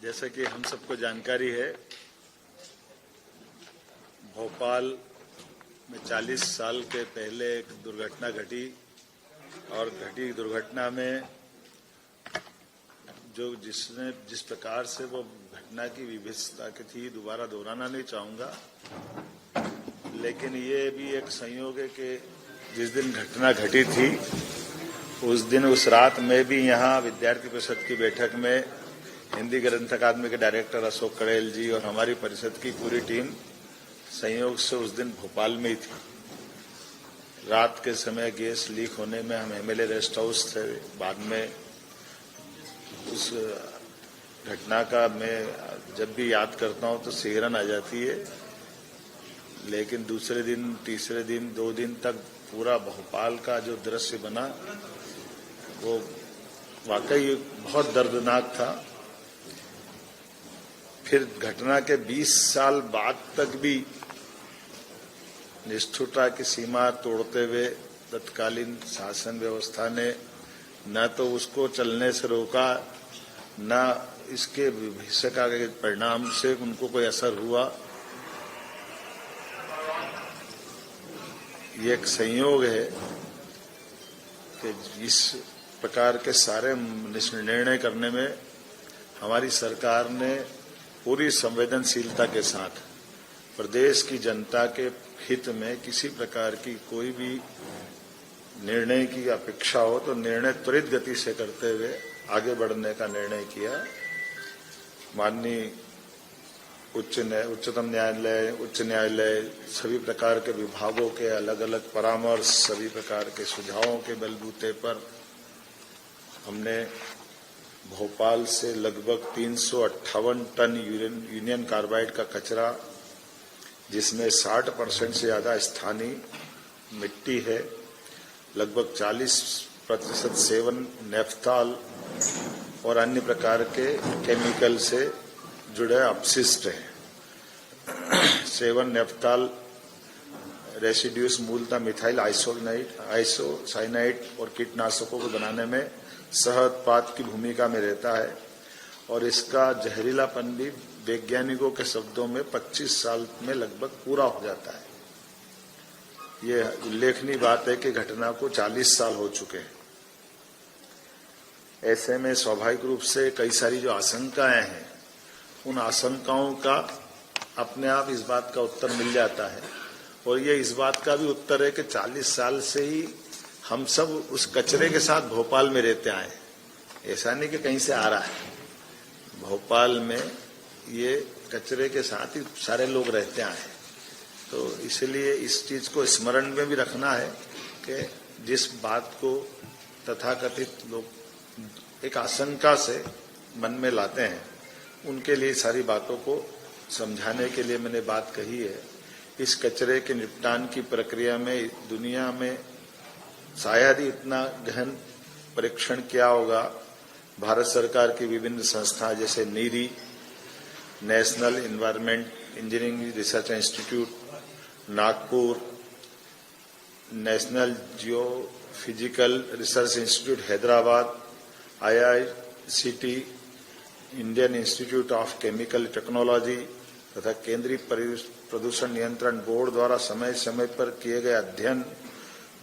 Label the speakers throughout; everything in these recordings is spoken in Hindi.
Speaker 1: जैसा कि हम सबको जानकारी है, भोपाल में 40 साल के पहले एक दुर्घटना घटी और दुर्घटना में जिस प्रकार से वो घटना की विभत्सता की थी, दोबारा दोहराना नहीं चाहूंगा, लेकिन ये भी एक संयोग है कि जिस दिन घटना घटी थी उस दिन उस रात में भी यहाँ विद्यार्थी परिषद की बैठक में हिंदी ग्रंथ अकादमी के डायरेक्टर अशोक कड़ेल जी और हमारी परिषद की पूरी टीम संयोग से उस दिन भोपाल में ही थी। रात के समय गैस लीक होने में हम एमएलए रेस्ट हाउस थे। बाद में उस घटना का मैं जब भी याद करता हूं तो सिहरन आ जाती है, लेकिन दूसरे दिन, तीसरे दिन, 2 दिन तक पूरा भोपाल का जो दृश्य बना वो वाकई बहुत दर्दनाक था। फिर घटना के 20 साल बाद तक भी निष्ठुरता की सीमा तोड़ते हुए तत्कालीन शासन व्यवस्था ने न तो उसको चलने से रोका, न इसके भविष्य का परिणाम से उनको कोई असर हुआ। ये एक संयोग है कि इस प्रकार के सारे निर्णय करने में हमारी सरकार ने पूरी संवेदनशीलता के साथ प्रदेश की जनता के हित में किसी प्रकार की कोई भी निर्णय की अपेक्षा हो तो निर्णय त्वरित गति से करते हुए आगे बढ़ने का निर्णय किया। माननीय उच्चतम न्यायालय, उच्च न्यायालय, सभी प्रकार के विभागों के अलग अलग परामर्श, सभी प्रकार के सुझावों के बलबूते पर हमने भोपाल से लगभग 358 टन यूनियन कार्बाइड का कचरा, जिसमें 60% से ज्यादा स्थानीय मिट्टी है, लगभग 40% सेवन नेफ्थॉल और अन्य प्रकार के केमिकल से जुड़े अपशिष्ट है। सेवन नेफ्थॉल रेसिड्यूस मूलतः मिथाइल आइसोसाइनाइड और कीटनाशकों को बनाने में सहउत्पाद की भूमिका में रहता है और इसका जहरीलापन भी वैज्ञानिकों के शब्दों में 25 साल में लगभग पूरा हो जाता है। ये उल्लेखनीय बात है कि घटना को 40 साल हो चुके हैं। ऐसे में स्वाभाविक रूप से कई सारी जो आशंकाएं हैं, उन आशंकाओं का अपने आप इस बात का उत्तर मिल जाता है। और ये इस बात का भी उत्तर है कि 40 साल से ही हम सब उस कचरे के साथ भोपाल में रहते आए। ऐसा नहीं कि कहीं से आ रहा है, भोपाल में ये कचरे के साथ ही सारे लोग रहते आए। तो इसलिए इस चीज को स्मरण में भी रखना है कि जिस बात को तथाकथित लोग एक आशंका से मन में लाते हैं, उनके लिए सारी बातों को समझाने के लिए मैंने बात कही है। इस कचरे के निपटान की प्रक्रिया में दुनिया में शायद ही इतना गहन परीक्षण किया होगा। भारत सरकार की विभिन्न संस्थाएं जैसे NEERI, national environment engineering research institute Nagpur, national geophysical research institute Hyderabad, IICT, Indian institute of chemical technology तथा केंद्रीय प्रदूषण नियंत्रण बोर्ड द्वारा समय समय पर किए गए अध्ययन,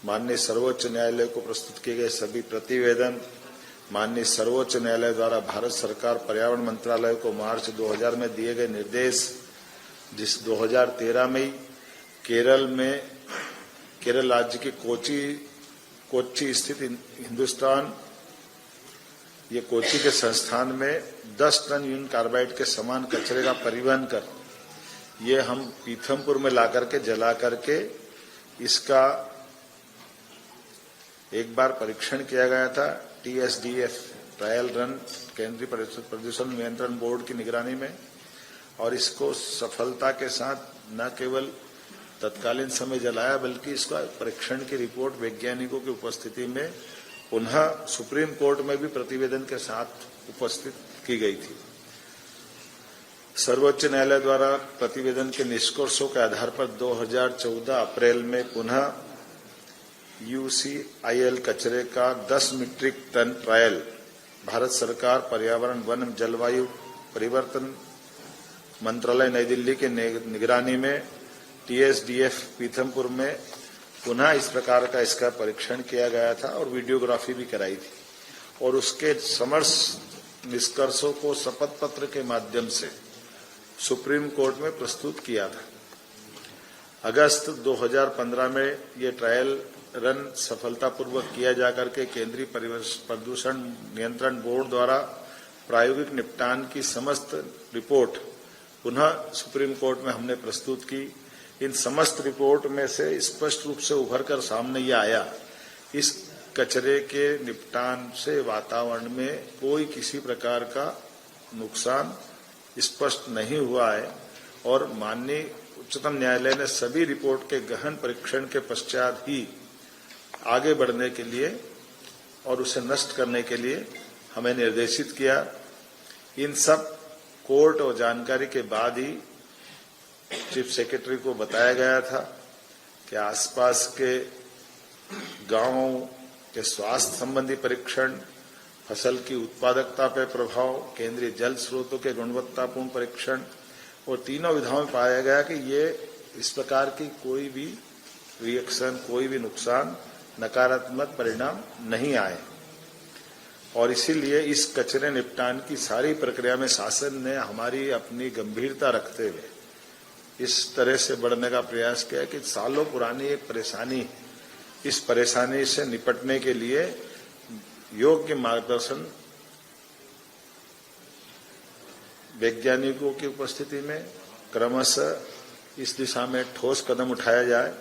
Speaker 1: माननीय सर्वोच्च न्यायालय को प्रस्तुत किए गए सभी प्रतिवेदन, माननीय सर्वोच्च न्यायालय द्वारा भारत सरकार पर्यावरण मंत्रालय को मार्च 2000 में दिए गए निर्देश, जिस 2013 में केरल राज्य के कोच्चि स्थित हिंदुस्तान, ये कोच्चि के संस्थान में 10 टन यूनियन कार्बाइड के समान कचरे का परिवहन कर ये हम पीथमपुर में ला करके जला करके इसका एक बार परीक्षण किया गया था। TSDF ट्रायल रन केंद्रीय प्रदूषण नियंत्रण बोर्ड की निगरानी में, और इसको सफलता के साथ न केवल तत्कालीन समय जलाया बल्कि इसका परीक्षण की रिपोर्ट वैज्ञानिकों की उपस्थिति में पुनः सुप्रीम कोर्ट में भी प्रतिवेदन के साथ उपस्थित की गई थी। सर्वोच्च न्यायालय द्वारा प्रतिवेदन के निष्कर्षों के आधार पर 2014 अप्रैल में पुनः UCIL कचरे का 10 मीट्रिक टन ट्रायल भारत सरकार पर्यावरण वन जलवायु परिवर्तन मंत्रालय नई दिल्ली के निगरानी में TSDF पीथमपुर में पुनः इस प्रकार का इसका परीक्षण किया गया था और वीडियोग्राफी भी कराई थी और उसके समस्त निष्कर्षों को शपथ पत्र के माध्यम से सुप्रीम कोर्ट में प्रस्तुत किया था। अगस्त 2015 में ये ट्रायल रन सफलतापूर्वक किया जाकर के केंद्रीय प्रदूषण नियंत्रण बोर्ड द्वारा प्रायोगिक निपटान की समस्त रिपोर्ट पुनः सुप्रीम कोर्ट में हमने प्रस्तुत की। इन समस्त रिपोर्ट में से स्पष्ट रूप से उभर कर सामने ये आया, इस कचरे के निपटान से वातावरण में कोई किसी प्रकार का नुकसान स्पष्ट नहीं हुआ है और माननीय उच्चतम न्यायालय ने सभी रिपोर्ट के गहन परीक्षण के पश्चात ही आगे बढ़ने के लिए और उसे नष्ट करने के लिए हमें निर्देशित किया। इन सब कोर्ट और जानकारी के बाद ही चीफ सेक्रेटरी को बताया गया था कि आसपास के गांवों के स्वास्थ्य संबंधी परीक्षण, फसल की उत्पादकता पर प्रभाव, केंद्रीय जल स्रोतों के गुणवत्तापूर्ण परीक्षण और तीनों विधाओं में पाया गया कि ये इस प्रकार की कोई भी रिएक्शन, कोई भी नुकसान, नकारात्मक परिणाम नहीं आए और इसीलिए इस कचरे निपटान की सारी प्रक्रिया में शासन ने हमारी अपनी गंभीरता रखते हुए इस तरह से बढ़ने का प्रयास किया कि सालों पुरानी एक परेशानी, इस परेशानी से निपटने के लिए योग्य मार्गदर्शन वैज्ञानिकों की उपस्थिति में क्रमशः इस दिशा में ठोस कदम उठाया जाए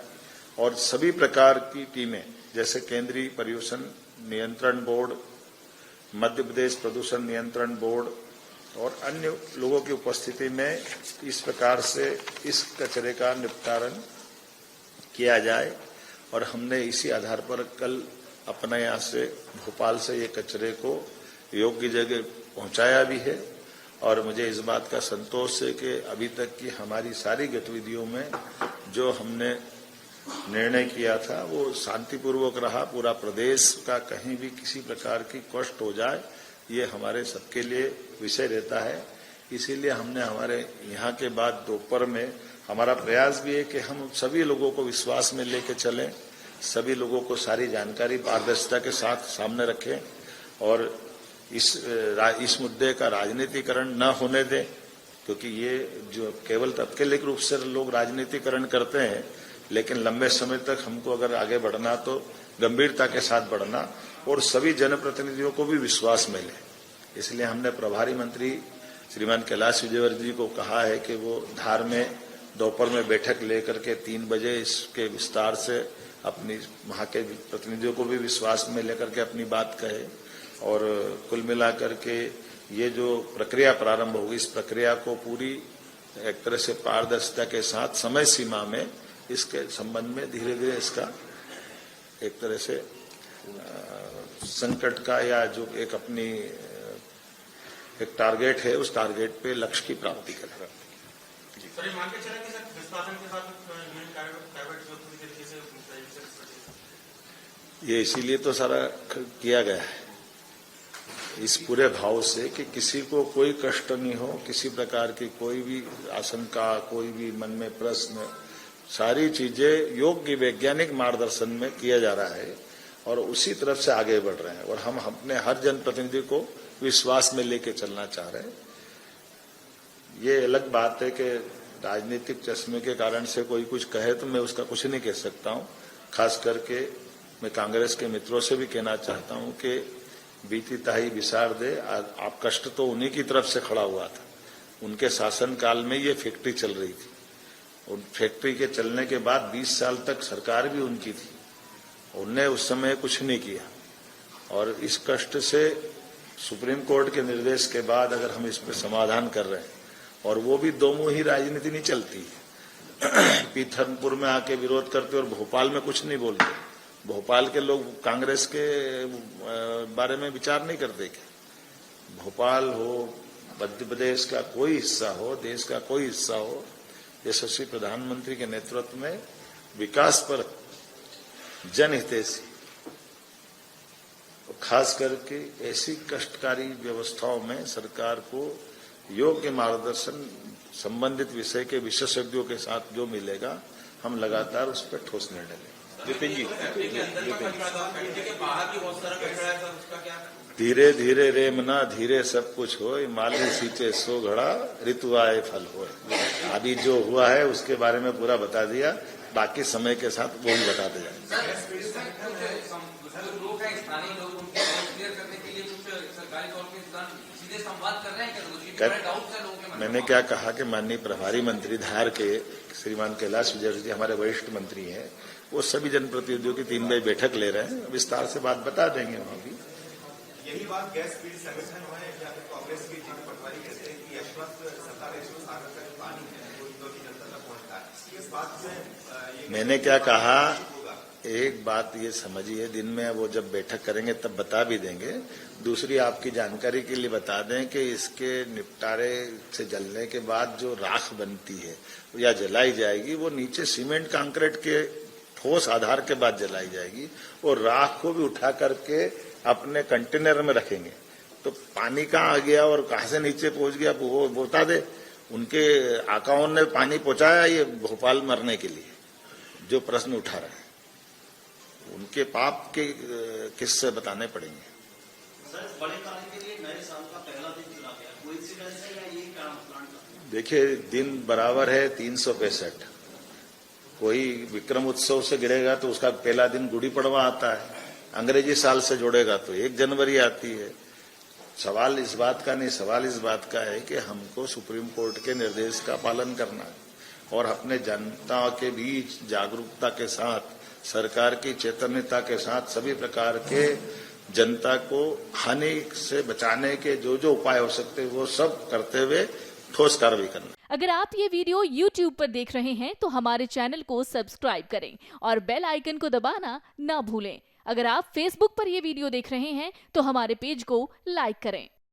Speaker 1: और सभी प्रकार की टीमें जैसे केंद्रीय प्रदूषण नियंत्रण बोर्ड, मध्य प्रदेश प्रदूषण नियंत्रण बोर्ड और अन्य लोगों की उपस्थिति में इस प्रकार से इस कचरे का निपटान किया जाए और हमने इसी आधार पर कल अपने यहाँ से भोपाल से ये कचरे को योग्य जगह पहुंचाया भी है और मुझे इस बात का संतोष है कि अभी तक की हमारी सारी गतिविधियों में जो हमने निर्णय किया था वो शांतिपूर्वक रहा। पूरा प्रदेश का कहीं भी किसी प्रकार की कष्ट हो जाए ये हमारे सबके लिए विषय रहता है। इसीलिए हमने हमारे यहाँ के बाद दोपहर में हमारा प्रयास भी है कि हम सभी लोगों को विश्वास में लेके चलें, सभी लोगों को सारी जानकारी पारदर्शिता के साथ सामने रखें और इस मुद्दे का राजनीतिकरण न होने दें, क्योंकि ये जो केवल तत्कालिक रूप से लोग राजनीतिकरण करते हैं, लेकिन लंबे समय तक हमको अगर आगे बढ़ना तो गंभीरता के साथ बढ़ना और सभी जनप्रतिनिधियों को भी विश्वास में ले। इसलिए हमने प्रभारी मंत्री श्रीमान कैलाश विजयवर्गीय जी को कहा है कि वो धार में दोपहर में बैठक लेकर के 3 बजे इसके विस्तार से अपनी वहां के प्रतिनिधियों को भी विश्वास में लेकर के अपनी बात कहे और कुल मिलाकर के ये जो प्रक्रिया प्रारंभ होगी इस प्रक्रिया को पूरी एक तरह से पारदर्शिता के साथ समय सीमा में इसके संबंध में धीरे धीरे इसका एक तरह से संकट का या जो एक अपनी एक टारगेट है उस टारगेट पे लक्ष्य की प्राप्ति करेगा। ये इसीलिए तो सारा किया गया है इस पूरे भाव से कि किसी को कोई कष्ट नहीं हो, किसी प्रकार की कोई भी आशंका, कोई भी मन में प्रश्न, सारी चीजें योग्य वैज्ञानिक मार्गदर्शन में किया जा रहा है और उसी तरफ से आगे बढ़ रहे हैं और हम अपने हर जनप्रतिनिधि को विश्वास में लेके चलना चाह रहे हैं। ये अलग बात है कि राजनीतिक चश्मे के कारण से कोई कुछ कहे तो मैं उसका कुछ नहीं कह सकता हूं। खास करके मैं कांग्रेस के मित्रों से भी कहना चाहता हूं कि बीती ताही बिसार दे, आप कष्ट तो उन्हीं की तरफ से खड़ा हुआ था। उनके शासन काल में ये फैक्ट्री चल रही थी और फैक्ट्री के चलने के बाद 20 साल तक सरकार भी उनकी थी, उनने उस समय कुछ नहीं किया और इस कष्ट से सुप्रीम कोर्ट के निर्देश के बाद अगर हम इस पर समाधान कर रहे हैं और वो भी दो मुंही राजनीति नहीं चलती है। पीथमपुर में आके विरोध करते और भोपाल में कुछ नहीं बोलते। भोपाल के लोग कांग्रेस के बारे में विचार नहीं करते क्या? भोपाल हो, मध्य प्रदेश का कोई हिस्सा हो, देश का कोई हिस्सा हो, यशस्वी प्रधानमंत्री के नेतृत्व में विकास पर जनहितैषी, खास करके ऐसी कष्टकारी व्यवस्थाओं में सरकार को योग्य मार्गदर्शन संबंधित विषय के विशेषज्ञों के साथ जो मिलेगा हम लगातार उस पर ठोस निर्णय लेंगे।
Speaker 2: विपिन जी,
Speaker 1: धीरे धीरे रेमना धीरे सब कुछ हो, माली सींचे सो घड़ा ऋतु आए फल हो। अभी जो हुआ है उसके बारे में पूरा बता दिया, बाकी समय के साथ वो भी बताते जाएंगे। मैंने क्या कहा कि माननीय प्रभारी मंत्री धार के श्रीमान कैलाश विजयवर्गीय जी हमारे वरिष्ठ मंत्री हैं, वो सभी जनप्रतिनिधियों की 3 बजे बैठक ले रहे हैं, विस्तार से बात बता देंगे वहां भी।
Speaker 3: यही बात गैस पीड़ित संगठन है या कांग्रेस के जिन पटवारी कहते हैं कि यशवंत सरकार सागर का जो पानी है वो इंदौर की जनता तक पहुंचता है। इस बात में
Speaker 1: मैंने क्या कहा, एक बात ये समझिए, दिन में वो जब बैठक करेंगे तब बता भी देंगे। दूसरी आपकी जानकारी के लिए बता दें कि इसके निपटारे से जलने के बाद जो राख बनती है या जलाई जाएगी वो नीचे सीमेंट कंक्रीट के ठोस आधार के बाद जलाई जाएगी और राख को भी उठा करके अपने कंटेनर में रखेंगे। तो पानी कहाँ आ गया और कहाँ से नीचे पहुंच गया वो बता दे। उनके आकाओं ने पानी पहुंचाया ये भोपाल मरने के लिए, जो प्रश्न उठा रहे हैं उनके पाप के किस्से बताने पड़ेंगे।
Speaker 2: सर, बड़े कार्य के लिए नए साल का पहला दिन चुना गया, कोइंसिडेंस है या ये क्या प्लान था?
Speaker 1: देखिए, दिन बराबर है 365। कोई विक्रम उत्सव से गिरेगा तो उसका पहला दिन गुड़ी पड़वा आता है, अंग्रेजी साल से जोड़ेगा तो 1 जनवरी आती है। सवाल इस बात का नहीं, सवाल इस बात का है कि हमको सुप्रीम कोर्ट के निर्देश का पालन करना है और अपने जनता के बीच जागरूकता के साथ, सरकार की चैतन्यता के साथ सभी प्रकार के जनता को हानि से बचाने के जो जो उपाय हो सकते हैं वो सब करते हुए ठोस कार्रवाई करना।
Speaker 4: अगर आप ये वीडियो YouTube पर देख रहे हैं तो हमारे चैनल को सब्सक्राइब करें और बेल आइकन को दबाना ना भूलें। अगर आप Facebook पर ये वीडियो देख रहे हैं तो हमारे पेज को लाइक करें।